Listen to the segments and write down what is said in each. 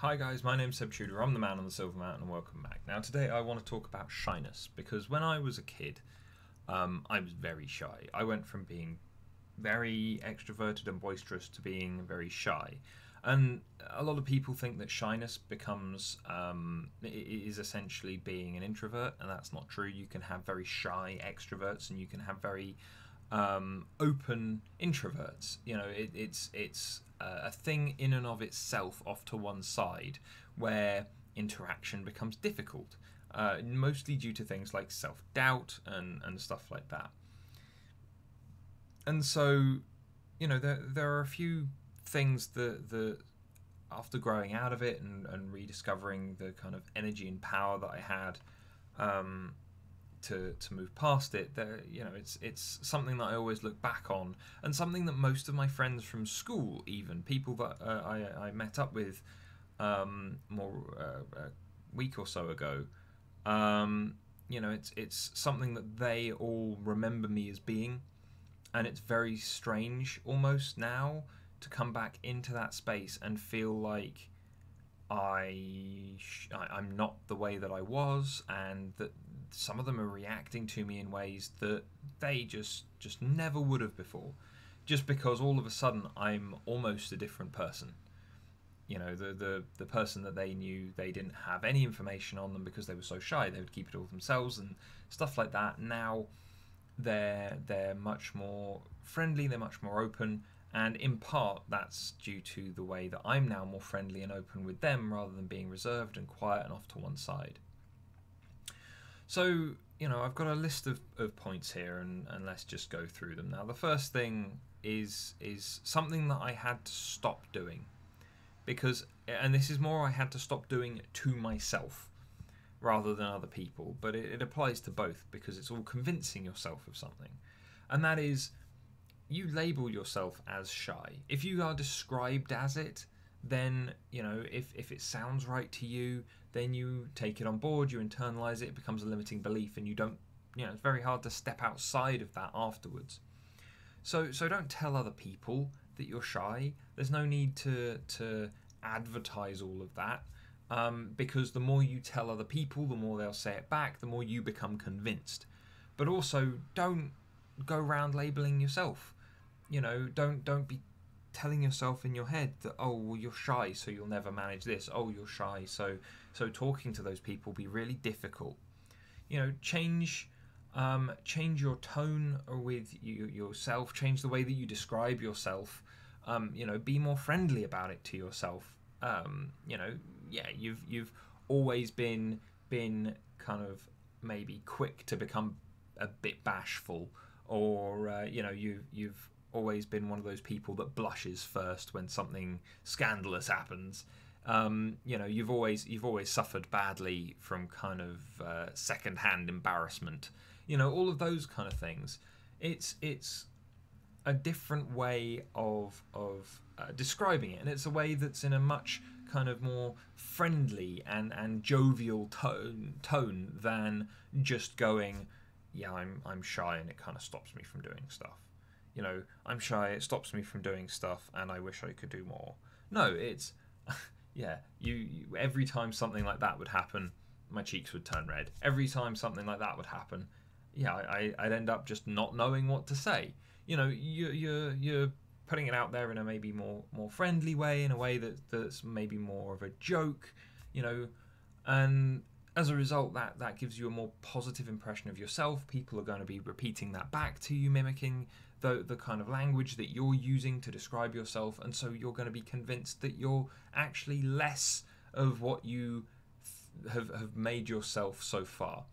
Hi guys, my name's Seb Tudor, I'm the man on the Silver Mountain and welcome back. Now today I want to talk about shyness because when I was a kid I was very shy. I went from being very extroverted and boisterous to being very shy. And a lot of people think that shyness is essentially being an introvert, and that's not true. You can have very shy extroverts and you can have very open introverts. You know, it's a thing in and of itself off to one side where interaction becomes difficult, mostly due to things like self-doubt and stuff like that. And so, you know, there are a few things that after growing out of it and rediscovering the kind of energy and power that I had to move past it, you know, it's something that I always look back on, and something that most of my friends from school, even people that I met up with a week or so ago, you know, it's something that they all remember me as being, and it's very strange almost now to come back into that space and feel like I'm not the way that I was, and that some of them are reacting to me in ways that they just never would have before, just because all of a sudden I'm almost a different person. You know, the person that they knew, they didn't have any information on them because they were so shy, they would keep it all themselves and stuff like that. Now they're much more friendly, they're much more open, and in part that's due to the way that I'm now more friendly and open with them rather than being reserved and quiet and off to one side. So, you know, I've got a list of points here, and let's just go through them. Now, the first thing is something that I had to stop doing, because, and this is more I had to stop doing to myself rather than other people, but it applies to both because it's all convincing yourself of something, and that is, you label yourself as shy. If you are described as it, then, you know, if it sounds right to you, then you take it on board, you internalize it, it becomes a limiting belief, and you don't, you know, it's very hard to step outside of that afterwards. So don't tell other people that you're shy. There's no need to advertise all of that, because the more you tell other people, the more they'll say it back, the more you become convinced. But also, don't go around labeling yourself. You know, don't be telling yourself in your head that, oh, well, you're shy, so you'll never manage this. Oh, you're shy, so talking to those people will be really difficult. You know, change your tone with yourself. Change the way that you describe yourself. You know, be more friendly about it to yourself. You know, yeah, you've always been kind of maybe quick to become a bit bashful, or you know, you've always been one of those people that blushes first when something scandalous happens. You know, you've always suffered badly from kind of second-hand embarrassment. You know, all of those kind of things. It's a different way of describing it, and it's a way that's in a much kind of more friendly and jovial tone than just going, yeah, I'm shy and it kind of stops me from doing stuff. You know, I'm shy, it stops me from doing stuff, and I wish I could do more. No, it's, yeah, you every time something like that would happen, my cheeks would turn red. Every time something like that would happen, yeah, I'd end up just not knowing what to say. You know, you're putting it out there in a maybe more friendly way, in a way that's maybe more of a joke, you know, and as a result, that gives you a more positive impression of yourself. People are going to be repeating that back to you, mimicking the kind of language that you're using to describe yourself, and so you're going to be convinced that you're actually less of what you have made yourself so far.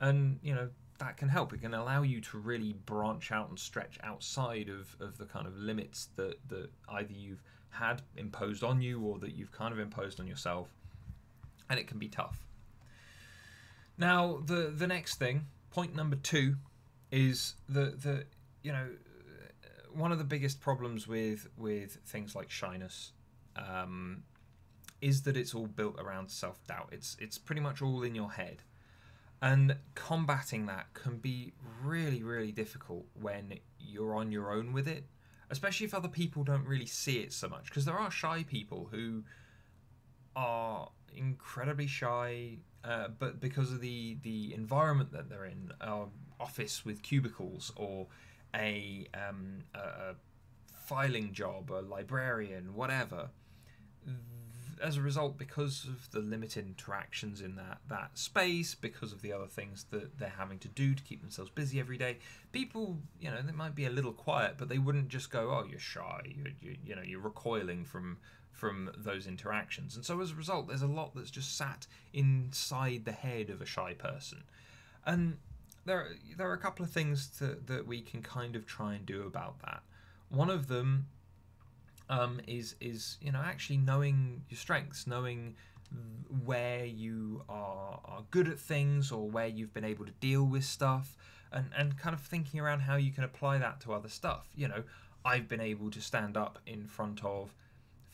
And, you know, that can help. It can allow you to really branch out and stretch outside of the kind of limits that either you've had imposed on you or that you've kind of imposed on yourself, and it can be tough. Now, the next thing, point number 2, is the you know, one of the biggest problems with things like shyness is that it's all built around self-doubt. It's pretty much all in your head, and combating that can be really, really difficult when you're on your own with it, especially if other people don't really see it so much, because there are shy people who are incredibly shy, but because of the environment that they're in, office with cubicles, or a filing job, a librarian, whatever. As a result, because of the limited interactions in that space, because of the other things that they're having to do to keep themselves busy every day, people, they might be a little quiet, but they wouldn't just go, "Oh, you're shy," you're recoiling from those interactions. And so as a result, there's a lot that's just sat inside the head of a shy person. And there are a couple of things that we can kind of try and do about that. One of them is actually knowing your strengths, knowing where you are good at things, or where you've been able to deal with stuff, and kind of thinking around how you can apply that to other stuff. I've been able to stand up in front of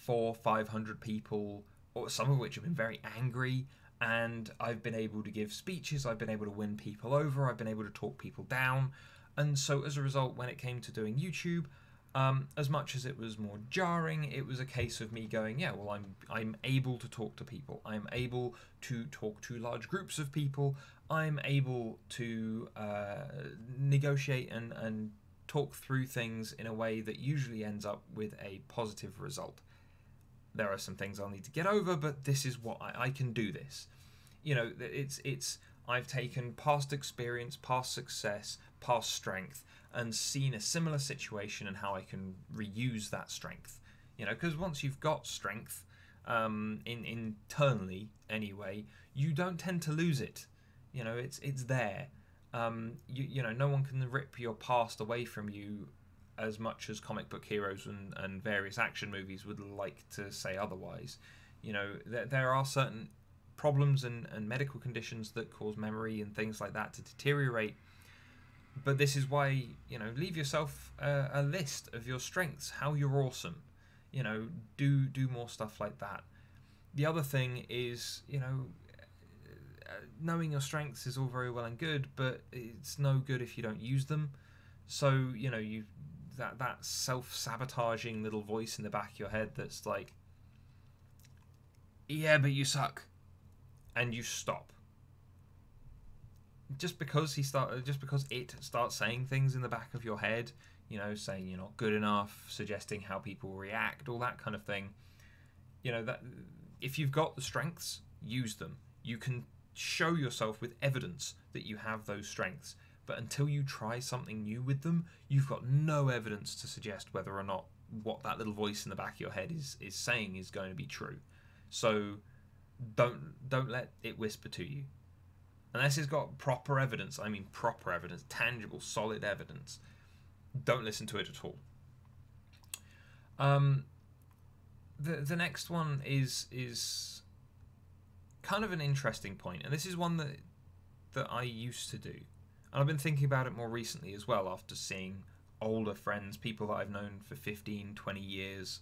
400-500 people, or some of which have been very angry, and I've been able to give speeches, I've been able to win people over, I've been able to talk people down. And so as a result, when it came to doing YouTube, as much as it was more jarring, it was a case of me going, yeah, well, I'm able to talk to people. I'm able to talk to large groups of people. I'm able to negotiate and talk through things in a way that usually ends up with a positive result. There are some things I'll need to get over, but this is what I can do this. It's I've taken past experience, past success, past strength, and seen a similar situation and how I can reuse that strength. Because once you've got strength, internally anyway, you don't tend to lose it. It's there. No one can rip your past away from you as much as comic book heroes and various action movies would like to say otherwise. There are certain problems and medical conditions that cause memory and things like that to deteriorate. But this is why, leave yourself a list of your strengths, how you're awesome. Do more stuff like that. The other thing is, knowing your strengths is all very well and good, but it's no good if you don't use them. So, that self-sabotaging little voice in the back of your head that's like, yeah, but you suck. And you stop. Just because it starts saying things in the back of your head, saying you're not good enough, suggesting how people react, all that kind of thing. That if you've got the strengths, use them. You can show yourself with evidence that you have those strengths. But until you try something new with them, you've got no evidence to suggest whether or not what that little voice in the back of your head is saying is going to be true. So don't let it whisper to you. Unless it's got proper evidence, tangible, solid evidence, don't listen to it at all. The next one is kind of an interesting point, and this is one that I used to do. And I've been thinking about it more recently as well, after seeing older friends, people that I've known for 15, 20 years.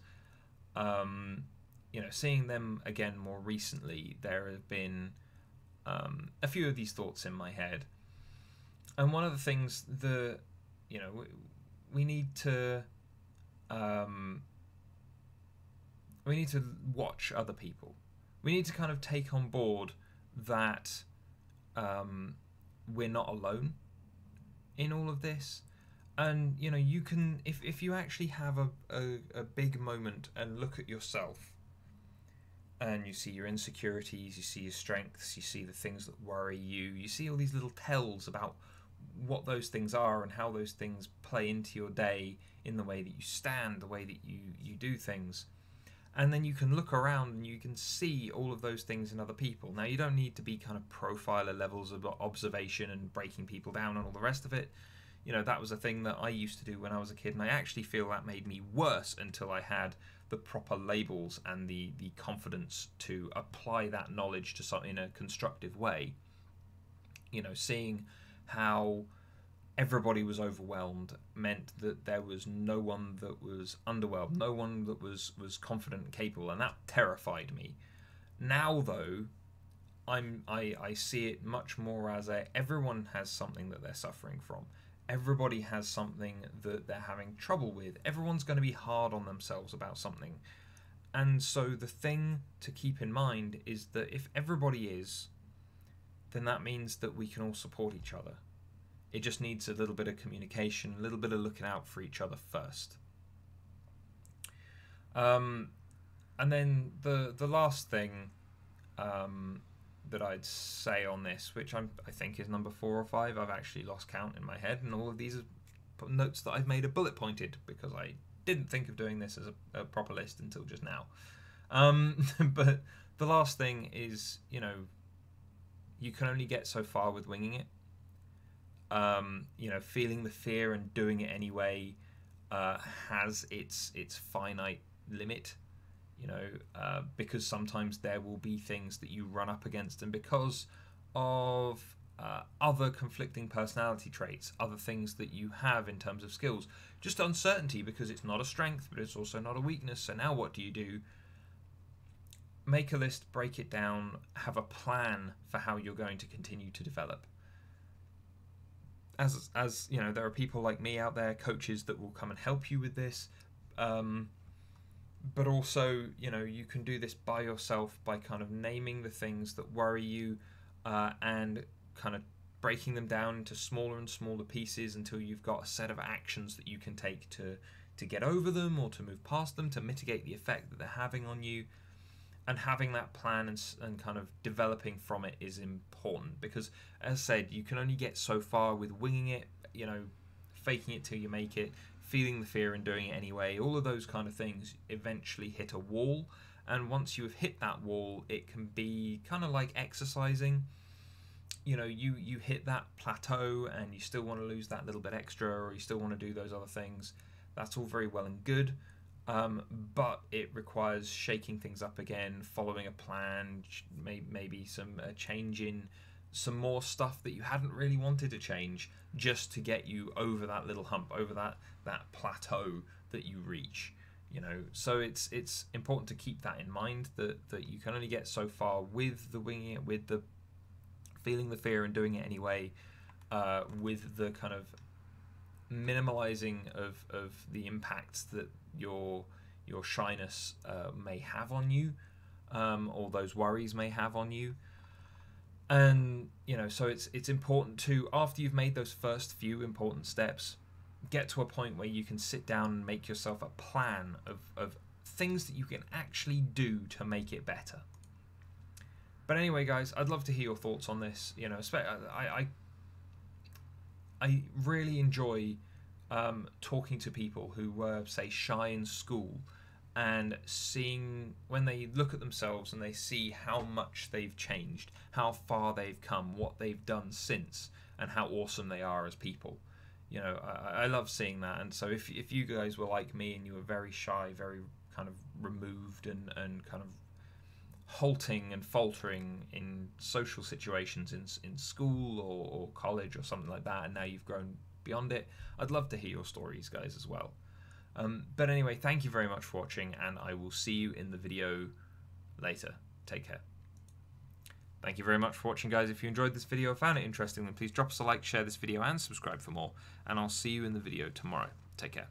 Seeing them again more recently, there have been a few of these thoughts in my head. And one of the things that, we need to watch other people. We need to kind of take on board that we're not alone in all of this. And you can, if you actually have a big moment and look at yourself, and you see your insecurities, you see your strengths, you see the things that worry you, you see all these little tells about what those things are and how those things play into your day in the way that you stand, the way that you do things. And then you can look around and you can see all of those things in other people. Now, you don't need to be kind of profiler levels of observation and breaking people down and all the rest of it. That was a thing that I used to do when I was a kid, and I actually feel that made me worse until I had the proper labels and the confidence to apply that knowledge to something in a constructive way. Seeing how everybody was overwhelmed meant that there was no one that was underwhelmed, no one that was confident and capable, and that terrified me. Now, though, I see it much more as everyone has something that they're suffering from. Everybody has something that they're having trouble with. Everyone's going to be hard on themselves about something. And so the thing to keep in mind is that if everybody is, then that means that we can all support each other. It just needs a little bit of communication, a little bit of looking out for each other first. And then the last thing that I'd say on this, which I think is number 4 or 5, I've actually lost count in my head, and all of these are notes that I've made are bullet pointed because I didn't think of doing this as a proper list until just now. But the last thing is, you know, you can only get so far with winging it. You know, feeling the fear and doing it anyway has its finite limit. You know, because sometimes there will be things that you run up against, and because of other conflicting personality traits, other things that you have in terms of skills, just uncertainty, because it's not a strength, but it's also not a weakness. So now what do? Make a list, break it down, have a plan for how you're going to continue to develop. As you know, there are people like me out there, coaches that will come and help you with this. But also, you know, you can do this by yourself by kind of naming the things that worry you and kind of breaking them down into smaller and smaller pieces until you've got a set of actions that you can take to get over them or to move past them, to mitigate the effect that they're having on you. And having that plan and kind of developing from it is important, because, as I said, you can only get so far with winging it, you know, faking it till you make it, feeling the fear and doing it anyway. All of those kind of things eventually hit a wall, and once you have hit that wall, it can be kind of like exercising. You know, you hit that plateau and you still want to lose that little bit extra, or you still want to do those other things. That's all very well and good. But it requires shaking things up again, following a plan, maybe some change in some more stuff that you hadn't really wanted to change, just to get you over that little hump, over that plateau that you reach. You know, so it's important to keep that in mind, that you can only get so far with the winging it, with the feeling the fear and doing it anyway, with the kind of minimalizing of the impacts that your shyness may have on you, or those worries may have on you. And you know, so it's important to, after you've made those first few important steps, get to a point where you can sit down and make yourself a plan of things that you can actually do to make it better. But anyway, guys, I'd love to hear your thoughts on this. You know, I really enjoy talking to people who were, say, shy in school, and seeing when they look at themselves and they see how much they've changed, how far they've come, what they've done since, and how awesome they are as people. You know, I love seeing that. And so if you guys were like me and you were very shy, very kind of removed and kind of halting and faltering in social situations in school or college or something like that, and now you've grown beyond it, I'd love to hear your stories, guys, as well. But anyway, thank you very much for watching, and I will see you in the video later. Take care. Thank you very much for watching, guys. If you enjoyed this video or found it interesting, then please drop us a like, share this video, and subscribe for more. And I'll see you in the video tomorrow. Take care.